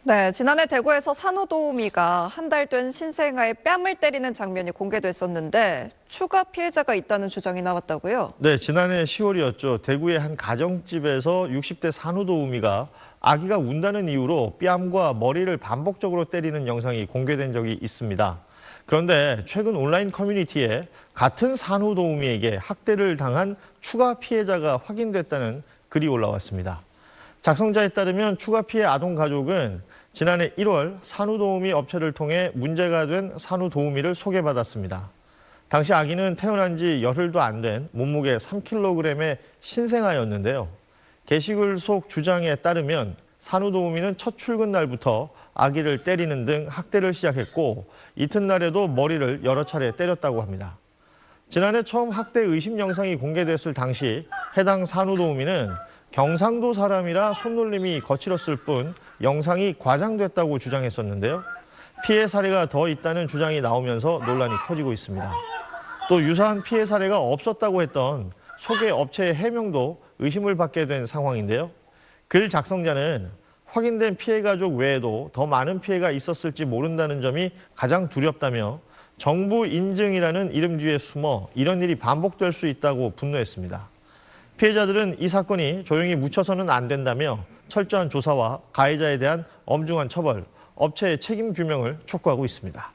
네, 지난해 대구에서 산후도우미가 한 달 된 신생아의 뺨을 때리는 장면이 공개됐었는데 추가 피해자가 있다는 주장이 나왔다고요? 네, 지난해 10월이었죠. 대구의 한 가정집에서 60대 산후도우미가 아기가 운다는 이유로 뺨과 머리를 반복적으로 때리는 영상이 공개된 적이 있습니다. 그런데 최근 온라인 커뮤니티에 같은 산후도우미에게 학대를 당한 추가 피해자가 확인됐다는 글이 올라왔습니다. 작성자에 따르면 추가 피해 아동 가족은 지난해 1월 산후도우미 업체를 통해 문제가 된 산후도우미를 소개받았습니다. 당시 아기는 태어난 지 열흘도 안 된 몸무게 3kg의 신생아였는데요. 게시글 속 주장에 따르면 산후도우미는 첫 출근 날부터 아기를 때리는 등 학대를 시작했고 이튿날에도 머리를 여러 차례 때렸다고 합니다. 지난해 처음 학대 의심 영상이 공개됐을 당시 해당 산후도우미는 경상도 사람이라 손놀림이 거칠었을 뿐 영상이 과장됐다고 주장했었는데요. 피해 사례가 더 있다는 주장이 나오면서 논란이 커지고 있습니다. 또 유사한 피해 사례가 없었다고 했던 소개 업체의 해명도 의심을 받게 된 상황인데요. 글 작성자는 확인된 피해 가족 외에도 더 많은 피해가 있었을지 모른다는 점이 가장 두렵다며 정부 인증이라는 이름 뒤에 숨어 이런 일이 반복될 수 있다고 분노했습니다. 피해자들은 이 사건이 조용히 묻혀서는 안 된다며 철저한 조사와 가해자에 대한 엄중한 처벌, 업체의 책임 규명을 촉구하고 있습니다.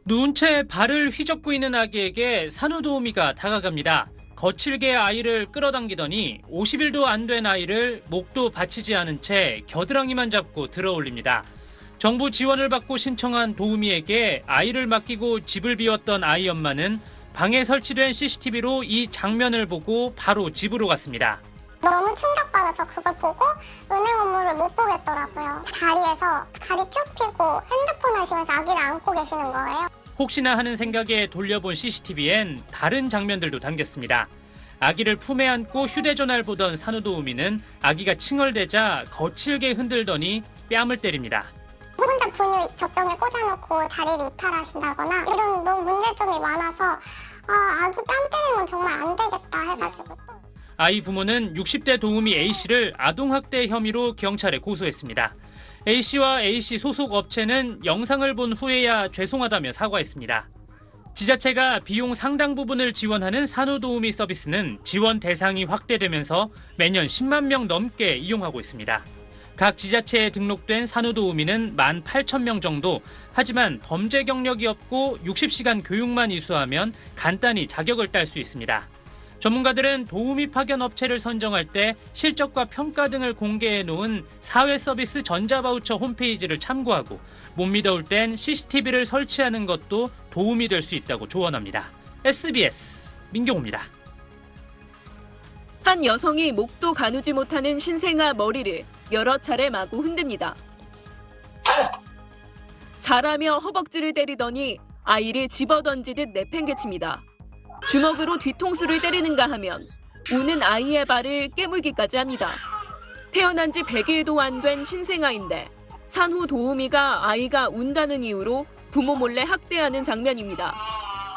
누운 채 발을 휘젓고 있는 아기에게 산후도우미가 다가갑니다. 거칠게 아이를 끌어당기더니 50일도 안 된 아이를 목도 받치지 않은 채 겨드랑이만 잡고 들어올립니다. 정부 지원을 받고 신청한 도우미에게 아이를 맡기고 집을 비웠던 아이 엄마는 방에 설치된 CCTV로 이 장면을 보고 바로 집으로 갔습니다. 너무 충격받아서 그걸 보고 은행 업무를 못 보겠더라고요. 자리에서 다리 쭉 펴고 핸드폰 하시면서 아기를 안고 계시는 거예요. 혹시나 하는 생각에 돌려본 CCTV엔 다른 장면들도 담겼습니다. 아기를 품에 안고 휴대전화를 보던 산후도우미는 아기가 칭얼대자 거칠게 흔들더니 뺨을 때립니다. 혼자 분유 젖병에 꽂아놓고 자리를 이탈하신다거나 이런 너무 문제점이 많아서 아기 뺨 때리는 건 정말 안 되겠다 해가지고 또. 아이 부모는 60대 도우미 A씨를 아동학대 혐의로 경찰에 고소했습니다. A씨와 A씨 소속 업체는 영상을 본 후에야 죄송하다며 사과했습니다. 지자체가 비용 상당 부분을 지원하는 산후도우미 서비스는 지원 대상이 확대되면서 매년 10만 명 넘게 이용하고 있습니다. 각 지자체에 등록된 산후도우미는 18,000명 정도, 하지만 범죄 경력이 없고 60시간 교육만 이수하면 간단히 자격을 딸 수 있습니다. 전문가들은 도우미 파견 업체를 선정할 때 실적과 평가 등을 공개해 놓은 사회서비스 전자바우처 홈페이지를 참고하고 못 믿어올 땐 CCTV를 설치하는 것도 도움이 될 수 있다고 조언합니다. SBS 민경호입니다. 한 여성이 목도 가누지 못하는 신생아 머리를 여러 차례 마구 흔듭니다. 자라며 허벅지를 때리더니 아이를 집어던지듯 내팽개칩니다. 주먹으로 뒤통수를 때리는가 하면 우는 아이의 발을 깨물기까지 합니다. 태어난 지 100일도 안 된 신생아인데 산후도우미가 아이가 운다는 이유로 부모 몰래 학대하는 장면입니다.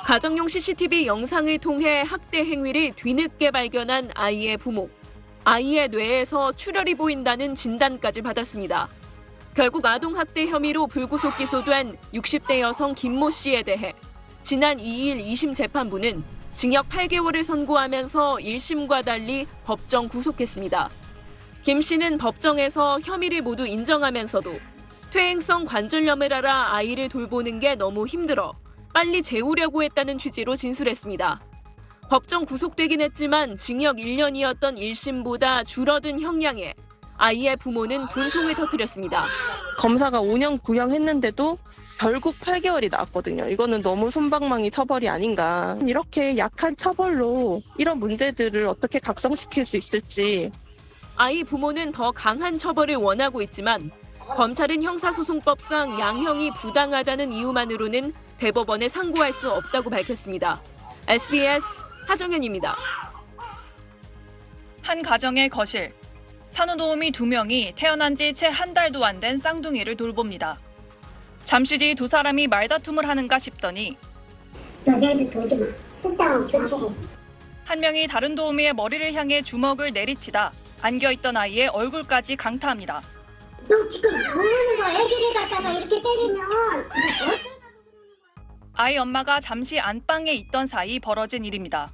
가정용 CCTV 영상을 통해 학대 행위를 뒤늦게 발견한 아이의 부모. 아이의 뇌에서 출혈이 보인다는 진단까지 받았습니다. 결국 아동학대 혐의로 불구속 기소된 60대 여성 김모 씨에 대해 지난 2일 2심 재판부는 징역 8개월을 선고하면서 1심과 달리 법정 구속했습니다. 김 씨는 법정에서 혐의를 모두 인정하면서도 퇴행성 관절염을 앓아 아이를 돌보는 게 너무 힘들어 빨리 재우려고 했다는 취지로 진술했습니다. 법정 구속되긴 했지만 징역 1년이었던 1심보다 줄어든 형량에 아이의 부모는 분통을 터뜨렸습니다. 검사가 5년 구형했는데도 결국 8개월이 나왔거든요. 이거는 너무 솜방망이 처벌이 아닌가. 이렇게 약한 처벌로 이런 문제들을 어떻게 각성시킬 수 있을지. 아이 부모는 더 강한 처벌을 원하고 있지만 검찰은 형사소송법상 양형이 부당하다는 이유만으로는 대법원에 상고할 수 없다고 밝혔습니다. SBS 하정현입니다. 한 가정의 거실. 산후도우미 2명이 태어난 지 채 한 달도 안 된 쌍둥이를 돌봅니다. 잠시 뒤 두 사람이 말다툼을 하는가 싶더니 한 명이 다른 도우미의 머리를 향해 주먹을 내리치다 안겨있던 아이의 얼굴까지 강타합니다. 너 지금 뭐 하는 거야? 애기를 갖다가 이렇게 때리면. 아이 엄마가 잠시 안방에 있던 사이 벌어진 일입니다.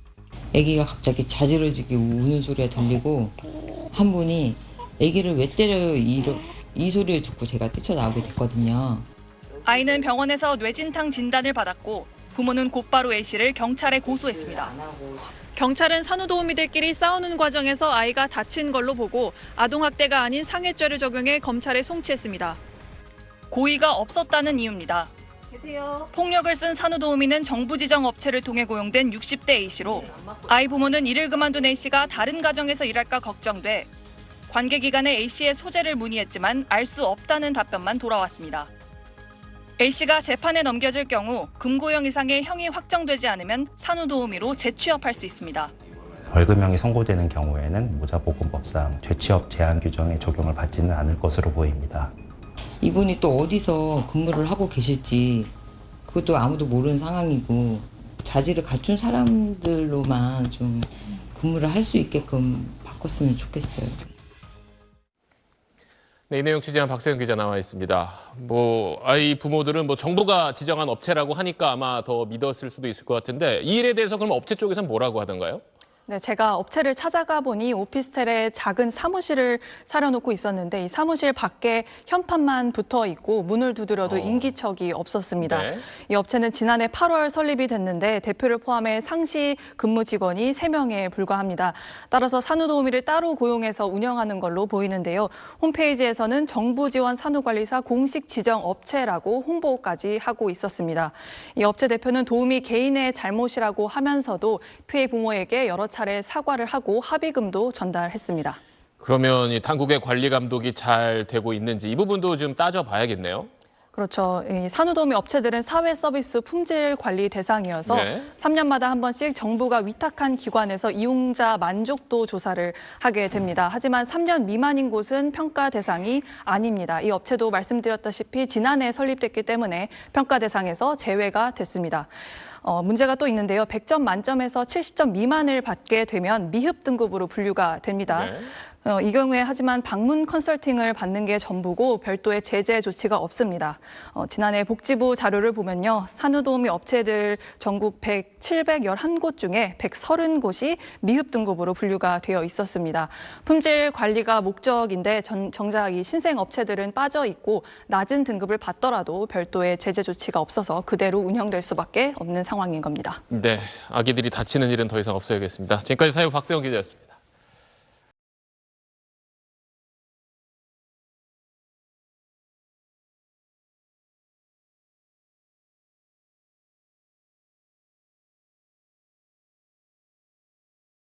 아기가 갑자기 자지러지게 우는 소리가 들리고 한 분이 아기를 왜 때려요 이 소리를 듣고 제가 뛰쳐나오게 됐거든요. 아이는 병원에서 뇌진탕 진단을 받았고 부모는 곧바로 A씨를 경찰에 고소했습니다. 경찰은 산후도우미들끼리 싸우는 과정에서 아이가 다친 걸로 보고 아동학대가 아닌 상해죄를 적용해 검찰에 송치했습니다. 고의가 없었다는 이유입니다. 폭력을 쓴 산후도우미는 정부 지정 업체를 통해 고용된 60대 A씨로 아이 부모는 일을 그만둔 A씨가 다른 가정에서 일할까 걱정돼 관계기관에 A씨의 소재를 문의했지만 알 수 없다는 답변만 돌아왔습니다. A씨가 재판에 넘겨질 경우 금고형 이상의 형이 확정되지 않으면 산후도우미로 재취업할 수 있습니다. 벌금형이 선고되는 경우에는 모자보건법상 재취업 제한 규정에 적용을 받지는 않을 것으로 보입니다. 이분이 또 어디서 근무를 하고 계실지 그것도 아무도 모르는 상황이고 자질을 갖춘 사람들로만 좀 근무를 할 수 있게끔 바꿨으면 좋겠어요. 네, 이 내용 취재한 박세은 기자 나와 있습니다. 아이 부모들은 정부가 지정한 업체라고 하니까 아마 더 믿었을 수도 있을 것 같은데 이 일에 대해서 그럼 업체 쪽에서는 뭐라고 하던가요? 네, 제가 업체를 찾아가 보니 오피스텔에 작은 사무실을 차려놓고 있었는데 이 사무실 밖에 현판만 붙어 있고 문을 두드려도 인기척이 없었습니다. 네. 이 업체는 지난해 8월 설립이 됐는데 대표를 포함해 상시 근무 직원이 3명에 불과합니다. 따라서 산후도우미를 따로 고용해서 운영하는 걸로 보이는데요. 홈페이지에서는 정부지원 산후관리사 공식 지정 업체라고 홍보까지 하고 있었습니다. 이 업체 대표는 도우미 개인의 잘못이라고 하면서도 피해 부모에게 여러 차례 사과를 하고 합의금도 전달했습니다. 그러면 이 당국의 관리 감독이 잘 되고 있는지 이 부분도 좀 따져봐야겠네요. 그렇죠. 이 산후도우미 업체들은 사회 서비스 품질 관리 대상이어서 네. 3년마다 한 번씩 정부가 위탁한 기관에서 이용자 만족도 조사를 하게 됩니다. 하지만 3년 미만인 곳은 평가 대상이 아닙니다. 이 업체도 말씀드렸다시피 지난해 설립됐기 때문에 평가 대상에서 제외가 됐습니다. 문제가 또 있는데요. 100점 만점에서 70점 미만을 받게 되면 미흡 등급으로 분류가 됩니다. 네. 이 경우에 하지만 방문 컨설팅을 받는 게 전부고 별도의 제재 조치가 없습니다. 지난해 복지부 자료를 보면요. 산후도우미 업체들 전국 711곳 중에 130곳이 미흡 등급으로 분류가 되어 있었습니다. 품질 관리가 목적인데 정작 이 신생 업체들은 빠져 있고 낮은 등급을 받더라도 별도의 제재 조치가 없어서 그대로 운영될 수밖에 없는 상황인 겁니다. 네, 아기들이 다치는 일은 더 이상 없어야겠습니다. 지금까지 사회 박세은 기자였습니다.